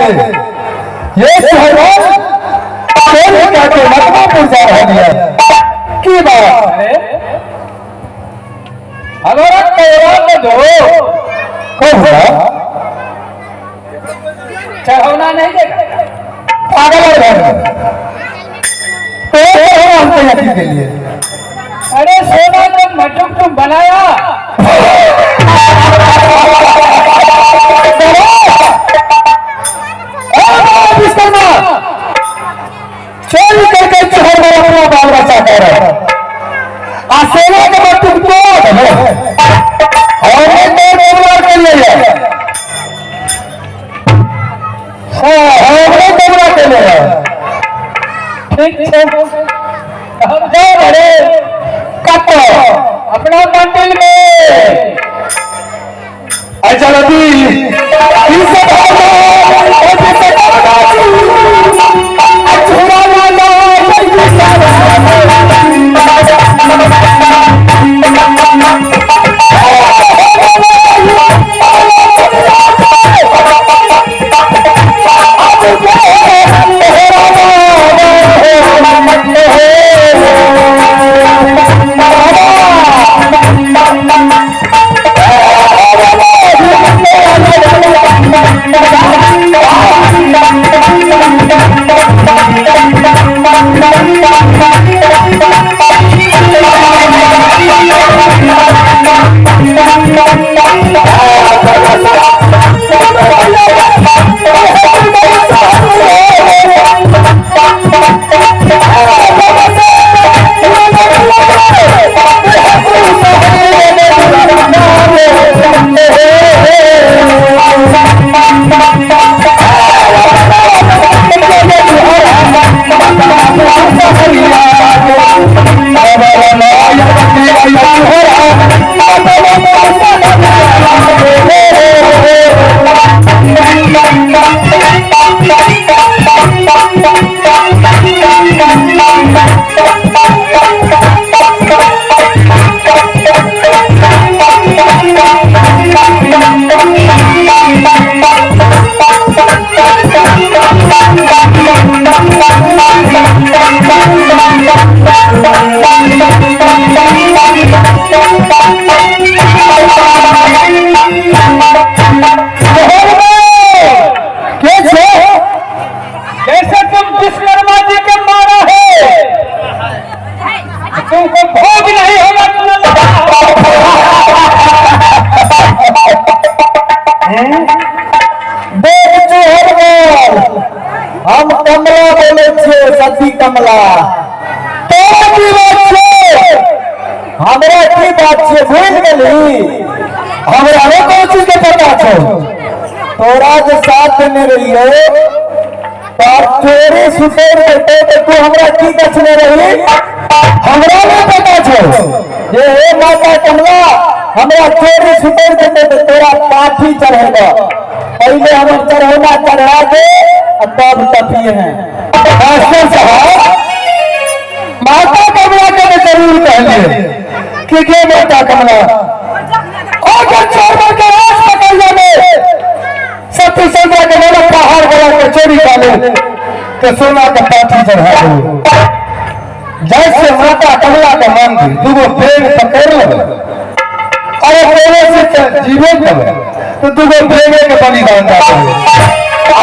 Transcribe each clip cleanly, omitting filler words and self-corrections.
के ये शहरों चोरी करके मथुरापुर जा रही है की बात हमारा कैवान में दो कौन है चढ़ौना नहीं देगा पागल है तो हम तैयारी के लिए अरे सोना तुम मटुक तुम बनाया चोरी करके शहर में अपना बाल बच्चा कर रहे सेना के मटुक तो हमने के लिए हमने के लिए ठीक है हम जा रहे कट अपना मंदिर में अच्छा नदी हम कमला बोले छे सती कमला तो की बात छे हमरा की बात छे भूल गेली हमरा रे कोन चीज के पता छे तोरा के साथ में रहियो पर चोरी सुतेर करते तो तू हमरा की दक्षिण रही हमरा नहीं पता छे ये हे माता कमला हमरा चोरी सुतेर करते तो तोरा काठी चढ़ेगा पहले हम चढ़ौना चढ़ा दे तब तपिए हैं मास्टर साहब माता कमला के मैं जरूर कहलिए कि के माता कमला अगर चोर के राज पकड़ ले सती संध्या के मेरा पहाड़ बना के चोरी डाले तो सोना का पाठी चढ़ा दो जैसे माता कमला का मन दूगो पेड़ पकड़ लो अरे पेड़े से जीवे कर तो दूगो पेड़े के बलिदान जाते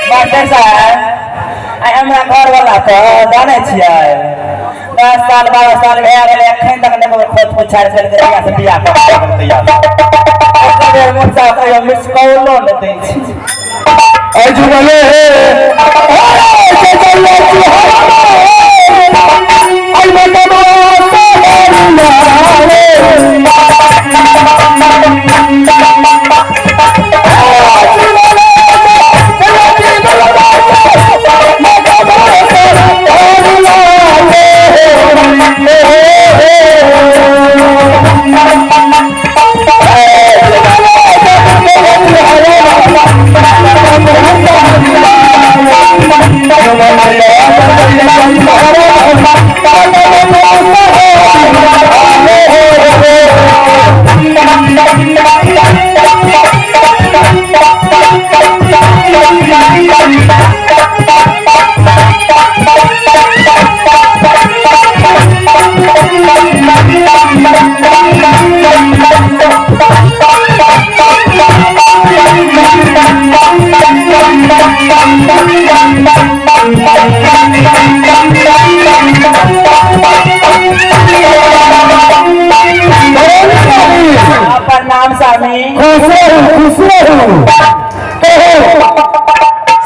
मास्टर साहब हमरा घर वाला तो जाने छियै 10 साल 12 साल भए गेलै एखन तक नहि खोज पुछार से बियाह करतै तैयार बेर मुर्चा कहियो मिस कॉलो नहि दै छी ए जुगले हे प्रणाम स्वामी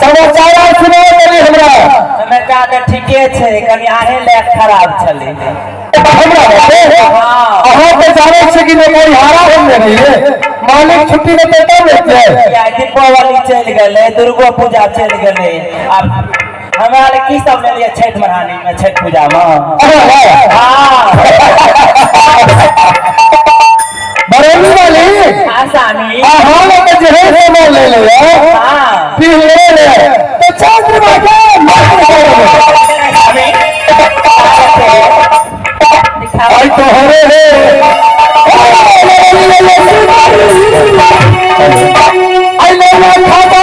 समाचार सुनो हमरा समाचार तो ठीके छै कनी आहे ले खराब छलै अहाँ तो जाने छे कि कोई हारा हम रहिए मालिक छुट्टी में देता रहते या दीपावली चल गए दुर्गा पूजा चल गए अब हमारे की सब ले लिए छठ मनाने में छठ पूजा में बरेली वाली आसामी हम तो जहे से मोल ले ले फिर ले ले तो चंद्र बाबा आई तो हरे है आई ले खाता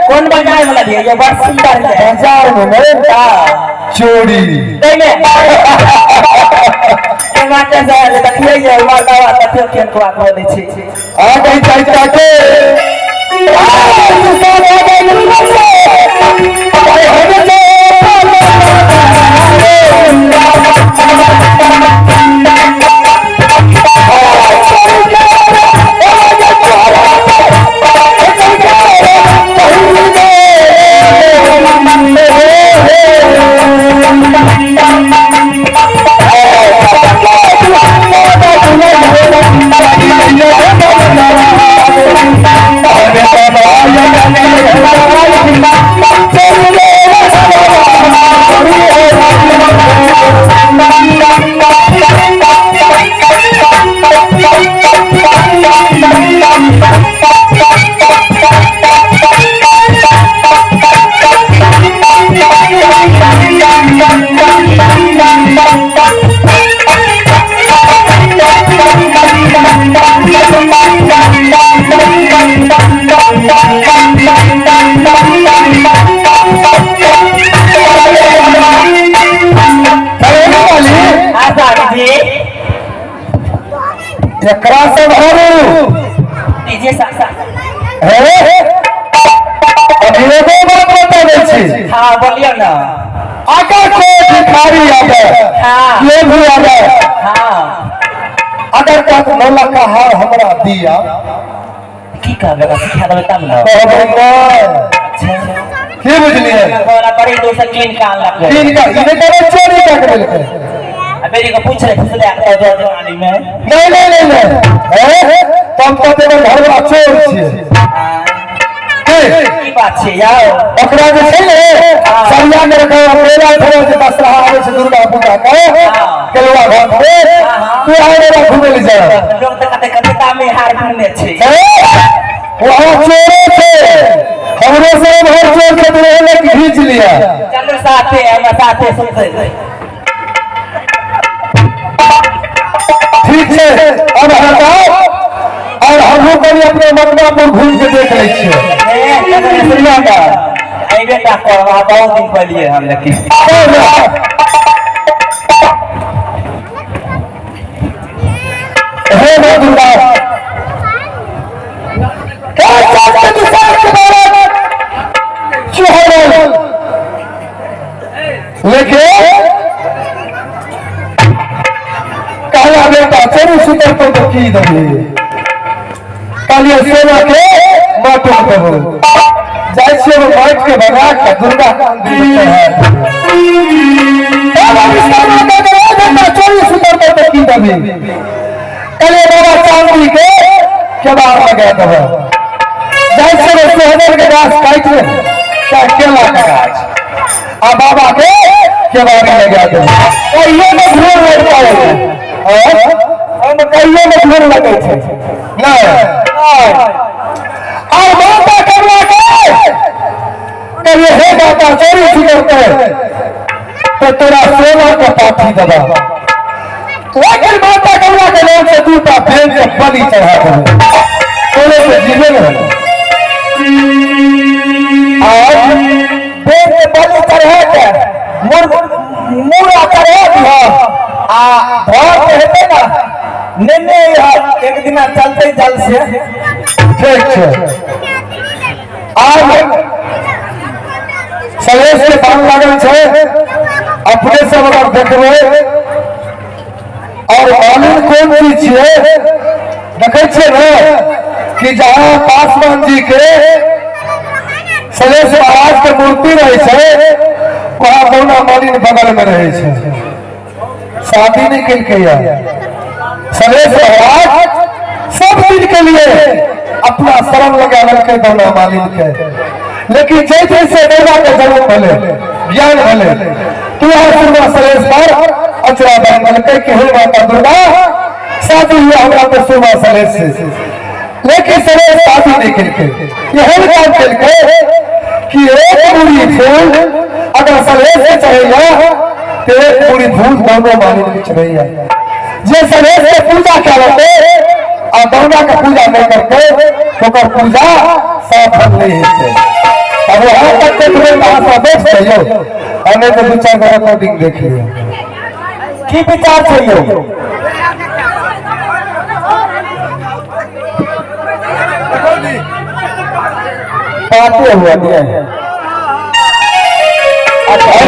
कौन बनाए वाला दिए ये बहुत सुंदर है बाजार में चोरी मास्टर साहब देखिए ये मारवा तथ्य के को बोले छी आ गई चाचा के एकरा सब हरू डीजे सासा हे अभी एगो बात बताबै छी। हाँ बोलियो ना। अगर कोई भिखारी आवे हाँ ये भी आवे हाँ अगर कहत मौला का हार हमरा दिया की कहबे सिखा देबे तब ना। कहबै नहीं अच्छा की बुझलिए बोला बड़ी दूर से कीन के आनलक तीन का इने करे चोरी कर देलकै। बेरी को पूछ रहे फुसले आ तो जवानी में नहीं नहीं नहीं नहीं हे तुम तो तेरे घर में चोर छिए की बात छे यार। ओकरा जे छै ने सरिया में रखा मेला थोड़ा से दशहरा आवे छै दुर्गा पूजा के केलवा घर पे तू आवे ला घूमे ले जा लोग त कते कविता में हार भरने छे वहां चोरे थे हमरे से भर चोर के दुल्हे ने खींच लिया। चलो साथे हम साथे सुनते ठीक है अब हटाओ और हम लोग कभी अपने मथुरा पर घूम के देख ले छिए। सुनिया का आई बेटा करवा बहुत दिन पहले हम लेकिन हे दुर्गा क्या चाहते किसान के बारे चुहल लेकिन कहला बेटा चोरी सुतर तो की दे कालिया सेना के माटो देबो जाय छै वो माट के बना के दुर्गा का अंदर है अब इस्लाम का बेटा चोरी सुतर तो की दे कले बाबा चांदी के बाहर लगा देबो जाय छै वो सोहदर के गाछ काट ले क्या केला का गाछ आ बाबा के बाहर लगा देबो कहियो में घूर लग पाए हम कहियो में घूर लगे छै नहीं और माता करवा के कहिए हे माता चोरी सुनते तो तेरा सोना का पाठी दबा लेकिन माता करवा के नाम से तू का भेज के बलि चढ़ा दे सोने से जीवे में आज भेज के बलि चढ़ा के मुड़ा चढ़ा दिया आ घर पे हेते ना नेने एक दिन चलते जल से ठीक है आज सलेश के बाल लागल छै अपने सब अगर देखबै और मालूम कौन चीज छियै देखे छियै ना कि जहाँ पासवान जी के सलेश महाराज के मूर्ति रहे छै वहाँ मौना मालिन बगल में रहे छै शादी नहीं कल सलेश महाराज सब दिन के लिए अपना शरण लगा रखे मौना मालिन के लेकिन जैसे जैसे मौना के जन्म भले ज्ञान भले तू सुनना सलेश पर अचरा बन के हे माता दुर्गा शादी हुआ हमरा तो सुबह सलेश से लेकिन सलेश शादी नहीं करके यही काम करके कि एक पूरी फूल अगर सलेश से चढ़ेगा तो एक पूरी फूल दोनों मालिन के चढ़ेगा जे सलेश से पूजा करते और गौना का पूजा नहीं करते तो पूजा सफल नहीं होते। अब वहां तक देख रहियो हमें तो 2-4 रिकॉर्डिंग देख लियो की विचार चाहिए पाते हुआ दिया अच्छा